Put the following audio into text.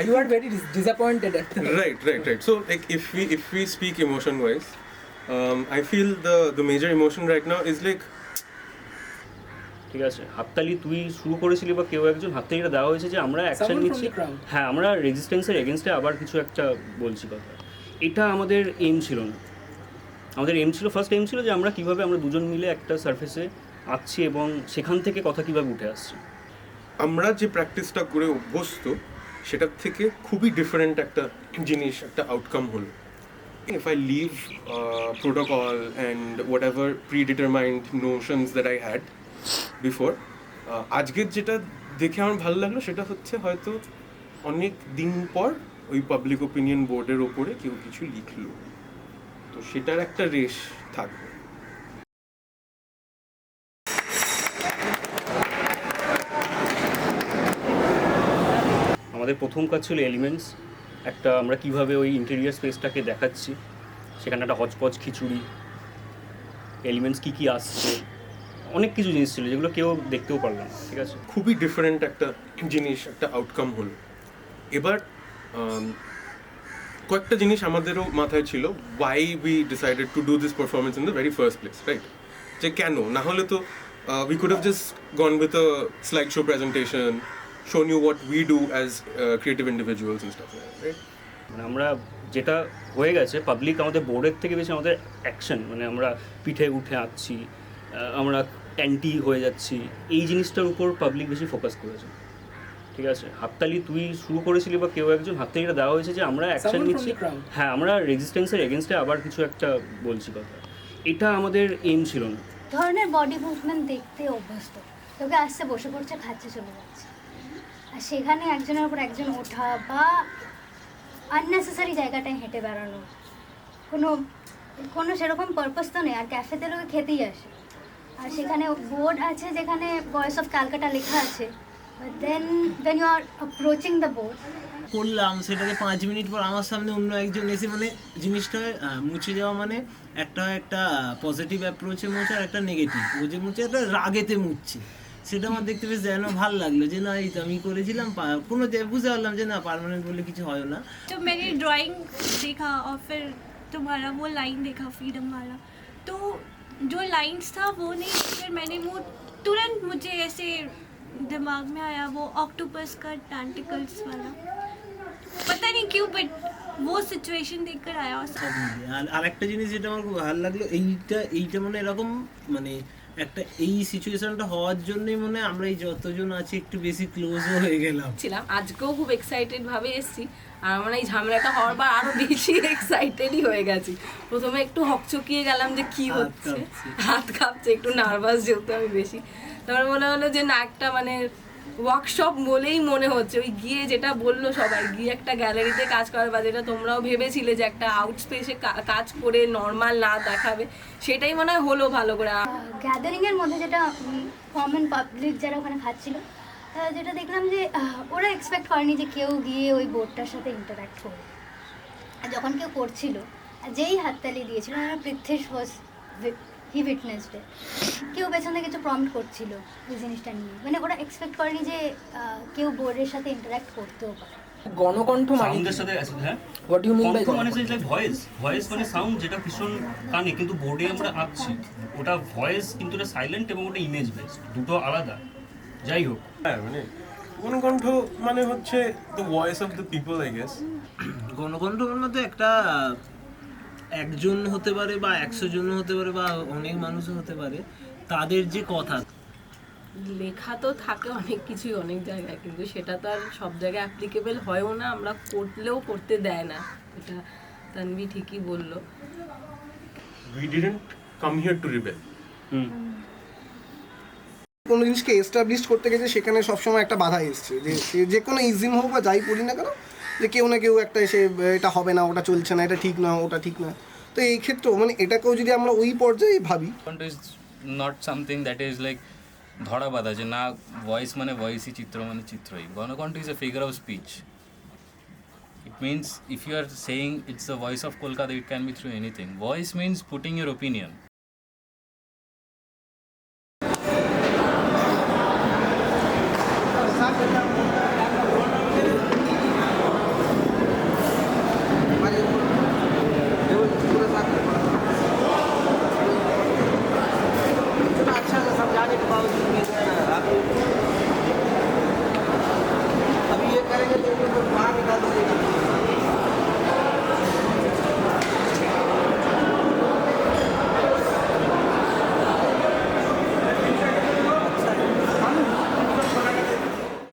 You are very disappointed at the Right. So like if we speak emotion wise, I feel the major emotion right now is like ঠিক আছে, হাততালি তুই শুরু করেছিলি বা কেউ একজন হাততালিটা দেওয়া হয়েছে যে আমরা অ্যাকশন Someone from নিচ্ছি, the crowd. হ্যাঁ আমরা রেজিস্ট্যান্সের এগেনস্টে আবার কিছু একটা বলছি কথা। এটা আমাদের এম ছিল না। আমাদের এম ছিল, ফার্স্ট এম ছিল যে আমরা কীভাবে আমরা দুজন মিলে একটা সারফেসে আসছি এবং সেখান থেকে কথা কীভাবে উঠে আসছে। আমরা যে প্র্যাকটিসটা করে অভ্যস্ত সেটার থেকে খুবই ডিফারেন্ট একটা জিনিস, একটা আউটকাম হলো। If I leave protocol and whatever predetermined notions that I had before, আজকের যেটা দেখে আমার ভালো লাগলো সেটা হচ্ছে হয়তো অনেক দিন পর ওই পাবলিক ওপিনিয়ন বোর্ডের ওপরে কেউ কিছু লিখলো, তো সেটার একটা রেশ থাকবে। আমাদের প্রথম কাজ ছিল এলিমেন্টস, একটা আমরা কীভাবে ওই ইন্টেরিয়ার স্পেসটাকে দেখাচ্ছি, সেখানে একটা হচপচ খিচুড়ি, এলিমেন্টস কী কী আসছে, অনেক কিছু জিনিস ছিল যেগুলো কেউ দেখতেও পারলাম না। ঠিক আছে, খুবই ডিফারেন্ট একটা জিনিস, একটা আউটকাম হলো। এবার কয়েকটা জিনিস আমাদেরও মাথায় ছিল, why we decided to do this performance in the very first place, right? যে কেন, না হলে তো we could have just gone with a slide show presentation, shown you what we do as creative individuals and stuff, right? মানে আমরা যেটা হয়ে গেছে, পাবলিক আমাদের বোর্ডের থেকে বেশি আমাদের অ্যাকশন, মানে আমরা পিঠে উঠে আসছি, আমরা অ্যান্টি হয়ে যাচ্ছি, এই জিনিসটার উপর পাবলিক বেশি ফোকাস করেছে। ঠিক আছে, হাততালি তুই শুরু করেছিলি বা কেউ একজন হাততালিটা দেওয়া হয়েছে যে আমরা অ্যাকশন Someone from নিচ্ছি, the crowd. হ্যাঁ আমরা রেজিস্ট্যান্সের এগেনস্টে আবার কিছু একটা বলছি কথা। এটা আমাদের এম ছিল না। ধরনের বডি মুভমেন্ট দেখতে অভ্যস্ত, তোকে আসছে বসে পড়ছে খাচ্ছে চলে যাচ্ছে, আর সেখানে একজনের উপর একজন ওঠা বা আননেসেসারি জায়গাটায় হেঁটে বেড়ানো, কোনো কোনো সেরকম পারপাস তো নেই। আর ক্যাফেতে লোকে খেতেই আসে, আর সেখানে বোর্ড আছে যেখানে ভয়েস অফ ক্যালকাটা লেখা আছে, then you are approaching the board. করলাম সেটাকে 5 মিনিট পর আমার সামনে অন্য একজন এসে মানে জিনিসটা মুছে যাওয়া, মানে একটা পজিটিভ অ্যাপ্রোচে মুছে আর একটা নেগেটিভ, ও যে মুছে একটা রাগেতে মুছছে, সেটা আমার দেখতে বেশ যেন ভালো লাগলো যে না এই তো আমি করেছিলাম, কোনো বুঝতে পারলাম যে না পার্মানেন্ট বলে কিছু হয় না। तो मैंने ड्राइंग देखा और फिर तुम्हारा वो लाइन देखा फ्रीडम वाला, तो जो लाइंस था वो नहीं, फिर मैंने वो तुरंत मुझे ऐसे दिमाग में आया वो ऑक्टोपस का टेंटिकल्स वाला, पता नहीं क्यों बट वो सिचुएशन देखकर आया। আর আরেকটা জিনিস যেটা আমার খুব ভালো লাগলো, এইটা মানে এরকম মানে একটা এই সিচুয়েশনটা হওয়ার জন্যই মনে হয় আমরা এই যতজন আছি একটু বেশি ক্লোজও হয়ে গেলাম। ছিলাম আজকেও খুব এক্সাইটেড ভাবে এসেছি, আর আমরা এই ঝামেলাটা হওয়ার পর আরো বেশি এক্সাইটেডই হয়ে গেছি। প্রথমে একটু হকচকিয়ে গেলাম যে কি হচ্ছে, হাত কাঁপছে, একটু নার্ভাস যেহেতু আমি বেশি। তারপরে মনে হলো যে না একটা মানে ওয়ার্কশপ বলেই মনে হচ্ছে, ওই গিয়ে যেটা বললো সবাই, গিয়ে একটা গ্যালারিতে কাজ করার বা যেটা তোমরাও ভেবেছিলে যে একটা আউট স্পেসে কাজ করে নর্মাল না দেখাবে, সেটাই মনে হয় হলো ভালো করে। গ্যাদারিংয়ের মধ্যে যেটা কমন পাবলিক যারা ওখানে খাচ্ছিল, যেটা দেখলাম যে ওরা এক্সপেক্ট করেনি যে কেউ গিয়ে ওই বোর্ডটার সাথে ইন্টারাক্ট করবে। আর যখন কেউ করছিল, যেই হাততালি দিয়েছিল, পৃথ্বীশ ওয়াজ হি উইটনেসড, কেউ পেছনে কিছু প্রম্পট করছিল ওই জিনিসটা নিয়ে, মানে ওরা এক্সপেক্ট করেনি যে কেউ বোর্ডের সাথে ইন্টারাক্ট করতেও পারে। গণকণ্ঠ মানে সাউন্ডের সাথে, হ্যাঁ হোয়াট ইউ মিন বাই কণ্ঠ মানে লাইক ভয়েস মানে সাউন্ড যেটা ভীষণ কানে, কিন্তু বোর্ডে আমরা আঁকছি, ওটা ভয়েস কিন্তু ওটা সাইলেন্ট এবং ওটা ইমেজ বেসড, দুটো আলাদা। যাই হোক, হ্যাঁ মানে গণকণ্ঠ মানে হচ্ছে the voice of the people, I guess. গণকণ্ঠের মধ্যে একটা একজন হতে পারে বা 100 জন হতে পারে বা অনেক মানুষও হতে পারে, তাদের যে কথা। লেখা তো থাকে অনেক কিছুই অনেক জায়গায়, কিন্তু সেটা তো আর সব জায়গায় অ্যাপ্লিকেবল হয়ও না, আমরা করলেও করতে দেয় না, এটা তানভি ঠিকই বললো। We didn't come here to rebel. কোনো জিনিসকে এস্টাবলিশ করতে গেছে সেখানে সবসময় একটা বাধা এসছে, যে কোনো ইজিম হোক বা যাই পড়ি না কেন, যে কেউ না কেউ একটা এসে এটা হবে না, ওটা চলছে না, এটা ঠিক না, ওটা ঠিক না। তো এই ক্ষেত্রেও মানে এটাকেও যদি আমরা ওই পর্যায়ে ভাবি, is not something that is like ধরা বাঁধা যে না ভয়েস মানে ভয়েসই, চিত্র মানে চিত্রই। Ganakantha is a figure of speech. It means if you are saying it's the voice of Kolkata, it can be through anything. Voice means putting your opinion.